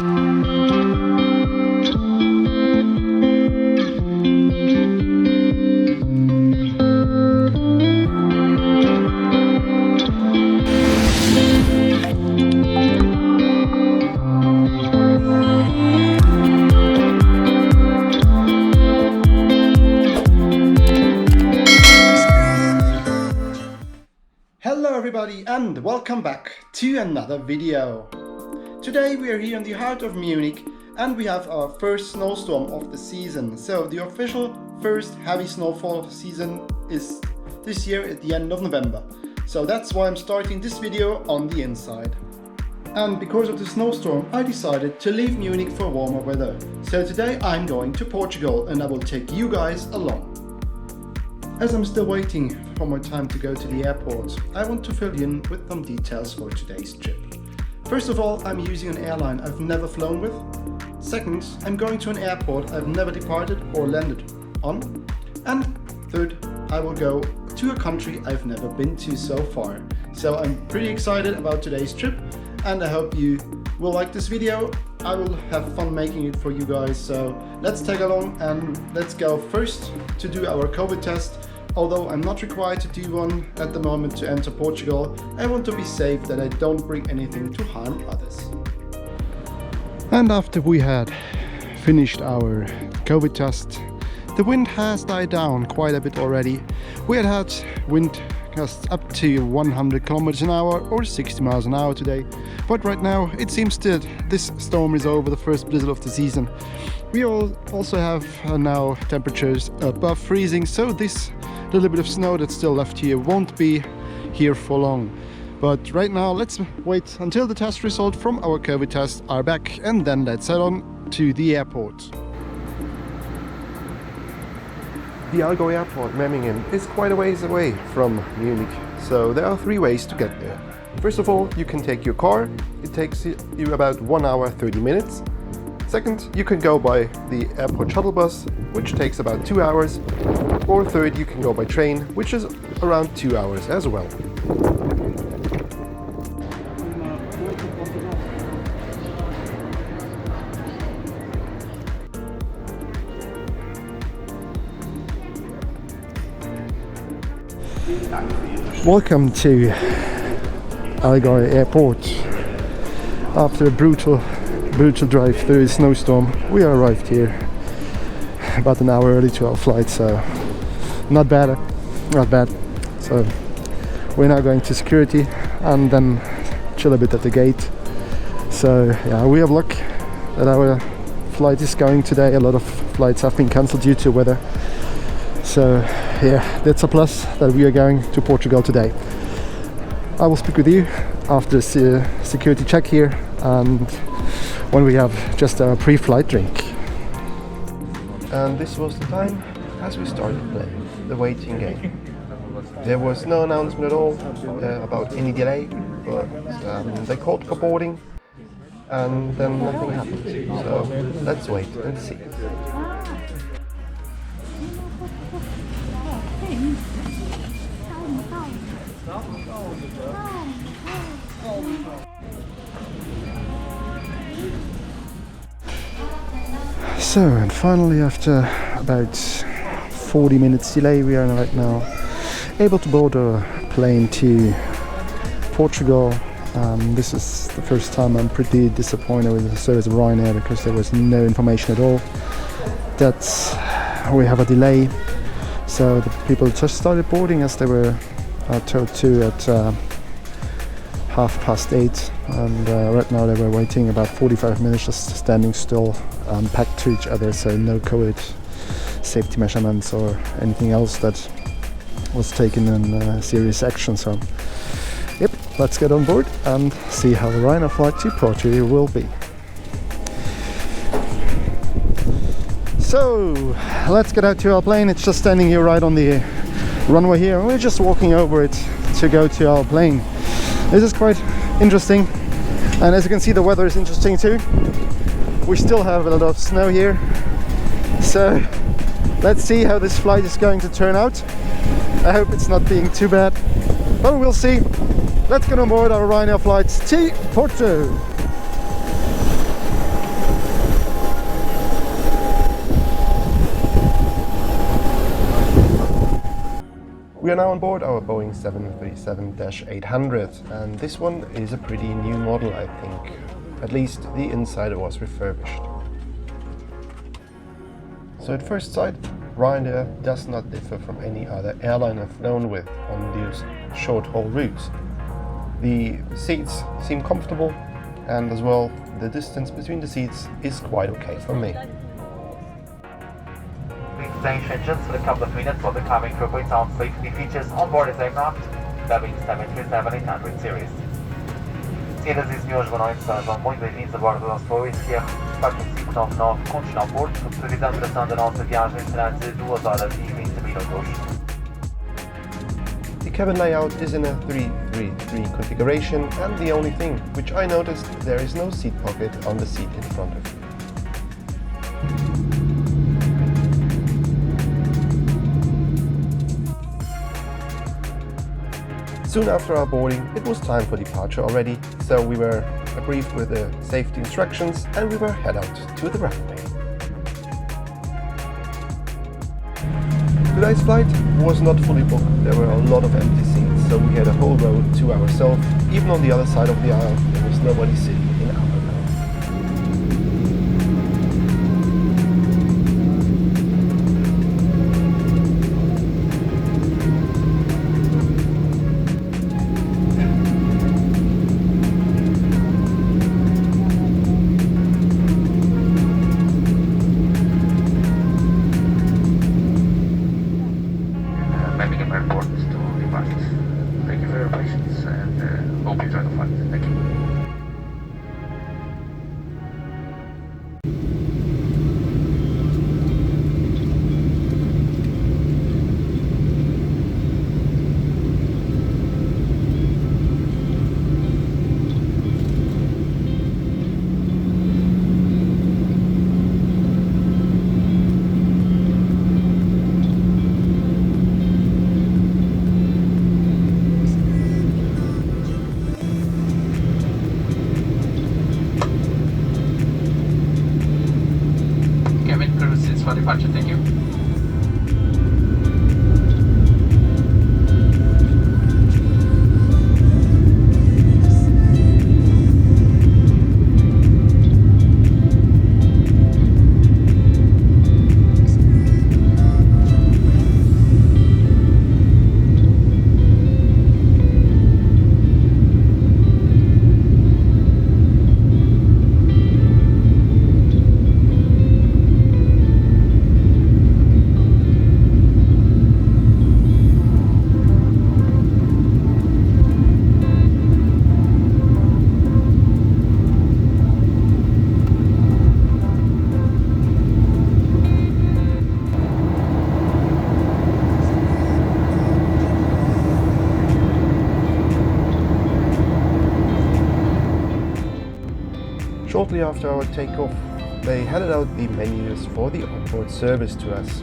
Hello everybody and welcome back to another video. Today we are here in the heart of Munich and we have our first snowstorm of the season. So the official first heavy snowfall of the season is this year at the end of November. So that's why I'm starting this video on the inside. And because of the snowstorm I decided to leave Munich for warmer weather. So today I'm going to Portugal and I will take you guys along. As I'm still waiting for my time to go to the airport, I want to fill you in with some details for today's trip. First of all, I'm using an airline I've never flown with. Second, I'm going to an airport I've never departed or landed on. And third, I will go to a country I've never been to so far. So I'm pretty excited about today's trip and I hope you will like this video. I will have fun making it for you guys, so let's tag along and let's go first to do our COVID test. Although I'm not required to do one at the moment to enter Portugal, I want to be safe that I don't bring anything to harm others. And after we had finished our COVID test, the wind has died down quite a bit already. We had wind gusts up to 100 kilometers an hour or 60 miles an hour today, but right now it seems that this storm is over, the first blizzard of the season. We also have now temperatures above freezing, so this little bit of snow that's still left here won't be here for long. But right now let's wait until the test results from our COVID test are back and then let's head on to the airport. The Allgäu airport, Memmingen, is quite a ways away from Munich, so there are 3 ways to get there. First of all, you can take your car. It takes you about 1 hour 30 minutes. Second, you can go by the airport shuttle bus, which takes about 2 hours. Or third, you can go by train, which is around 2 hours as well. Welcome to Allgäu Airport. After a brutal drive through a snowstorm, we arrived here about an hour early to our flight, so not bad. So we're now going to security and then chill a bit at the gate. So yeah, we have luck that our flight is going today. A lot of flights have been cancelled due to weather. So yeah, that's a plus that we are going to Portugal today. I will speak with you after the security check here and when we have just a pre-flight drink. And this was the time as we started playing the waiting game. There was no announcement at all about any delay, but they called for boarding and then nothing happened. So let's wait and see. So, and finally after about 40 minutes delay, we are right now able to board a plane to Portugal. This is the first time I'm pretty disappointed with the service of Ryanair because there was no information at all that we have a delay. So the people just started boarding as they were told to at 8:30, and right now they were waiting about 45 minutes just standing still, packed to each other, so no COVID safety measurements or anything else that was taken in serious action. So yep, let's get on board and see how the Ryanair flight to Porto will be. So let's get out to our plane. It's just standing here right on the runway here, and we're just walking over it to go to our plane. This is quite interesting, and as you can see, the weather is interesting too. We still have a lot of snow here, so let's see how this flight is going to turn out. I hope it's not being too bad, but we'll see. Let's get on board our Ryanair flights to Porto. We are now on board our Boeing 737-800, and this one is a pretty new model, I think. At least the inside was refurbished. So at first sight, Ryanair does not differ from any other airline I've flown with on these short-haul routes. The seats seem comfortable, and as well, the distance between the seats is quite okay for me. Please stay just for a couple of minutes while the cabin crew points out safety features on board this aircraft, Boeing 737-800 series. Senhoras e senhores, boa noite, sejam muito bem-vindos a bordo do nosso voo EVER 4599 com destino ao Porto. A previsão de duração da nossa viagem será de 2 horas e 20 minutos. The cabin layout is in a 3-3-3 configuration, and the only thing which I noticed, there is no seat pocket on the seat in front of me. Soon after our boarding, it was time for departure already, so we were briefed with the safety instructions and we were head out to the runway. Today's flight was not fully booked. There were a lot of empty seats, so we had a whole row to ourselves. Even on the other side of the aisle, there was nobody sitting in our row. Birmingham Airport to depart. Thank you for your patience and hope you enjoy the flight. Thank you. For departure, thank you. Shortly after our takeoff, they handed out the menus for the onboard service to us.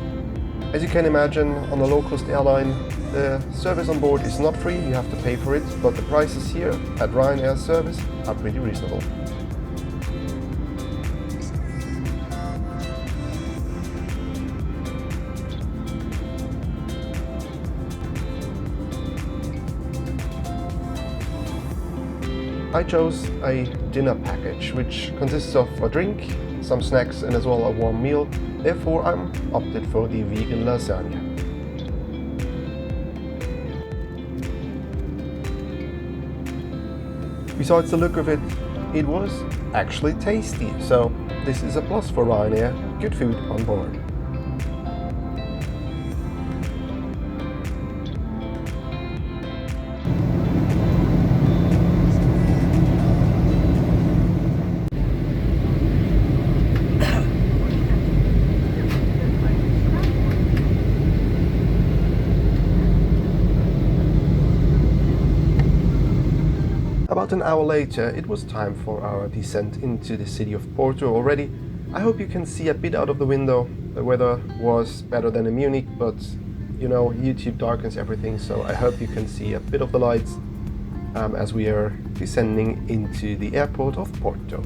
As you can imagine, on a low-cost airline, the service on board is not free, you have to pay for it, but the prices here at Ryanair service are pretty reasonable. I chose a dinner package, which consists of a drink, some snacks and as well a warm meal. Therefore, I'm opted for the vegan lasagna. Besides the look of it, it was actually tasty, so this is a plus for Ryanair. Good food on board. About an hour later, it was time for our descent into the city of Porto already. I hope you can see a bit out of the window. The weather was better than in Munich, but you know, YouTube darkens everything, so I hope you can see a bit of the lights as we are descending into the airport of Porto.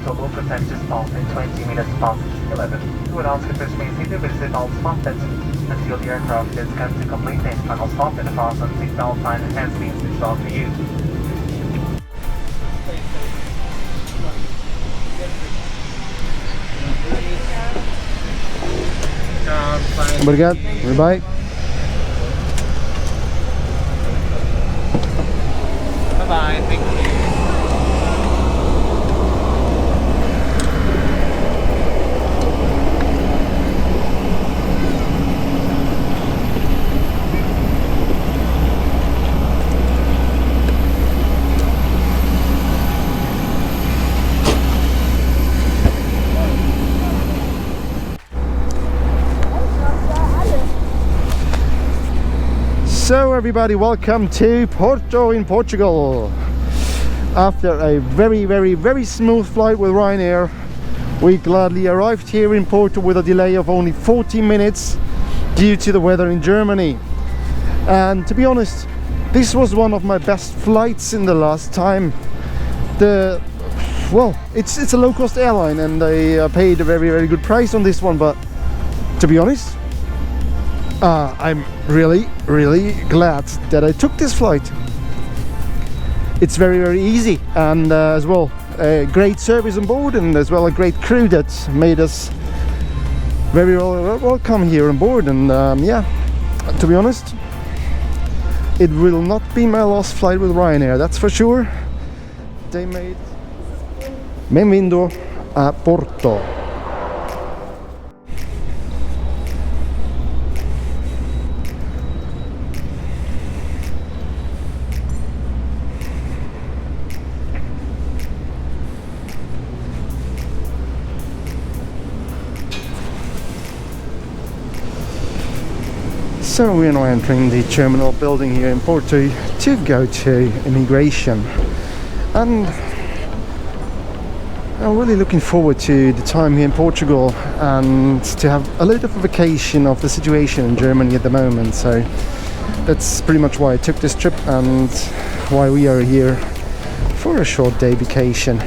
total percentage dismount in 20 minutes past 11. To announce that this means if you visit all spotted until the aircraft is come to complete the final stop in the fasten seatbelt sign has been switched off for you. Obrigado. Bye. Bye-bye, thank you. So everybody, welcome to Porto in Portugal. After a very smooth flight with Ryanair, we gladly arrived here in Porto with a delay of only 40 minutes due to the weather in Germany. And to be honest, this was one of my best flights in the last time. It's a low-cost airline and I paid a very good price on this one, but to be honest, I'm really glad that I took this flight. It's very easy, and as well a great service on board, and as well a great crew that made us very welcome here on board. And yeah, to be honest, it will not be my last flight with Ryanair, that's for sure. They made Bem-vindo a Porto. So we are now entering the terminal building here in Porto to go to immigration, and I'm really looking forward to the time here in Portugal and to have a little bit of a vacation of the situation in Germany at the moment. So that's pretty much why I took this trip and why we are here for a short day vacation.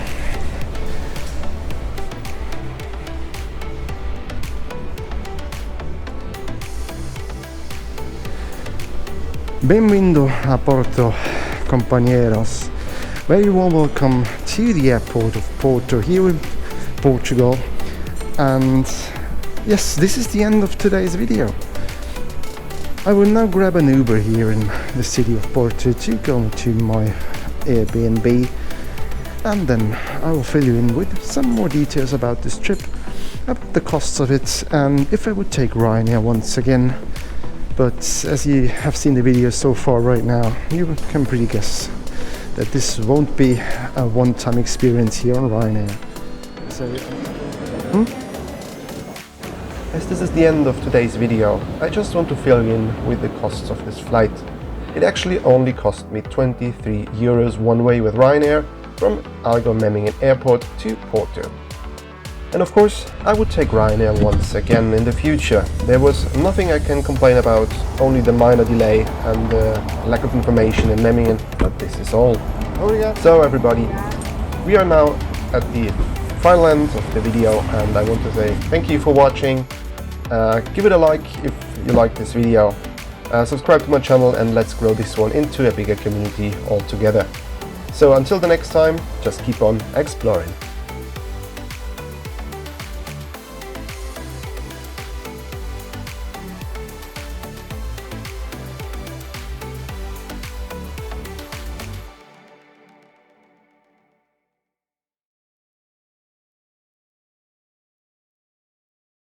Bem-vindo a Porto, compañeros. Very warm welcome to the airport of Porto here in Portugal. And yes, this is the end of today's video. I will now grab an Uber here in the city of Porto to go to my Airbnb, and then I will fill you in with some more details about this trip, about the costs of it, and if I would take Ryanair once again. But as you have seen the video so far right now, you can pretty guess that this won't be a one-time experience here on Ryanair. So, as this is the end of today's video, I just want to fill you in with the costs of this flight. It actually only cost me 23 euros one way with Ryanair from Memmingen Airport to Porto. And of course, I would take Ryanair once again in the future. There was nothing I can complain about, only the minor delay and the lack of information in Memmingen, but this is all. So everybody, we are now at the final end of the video, and I want to say thank you for watching. Give it a like if you like this video. Subscribe to my channel, and let's grow this one into a bigger community altogether. So until the next time, just keep on exploring.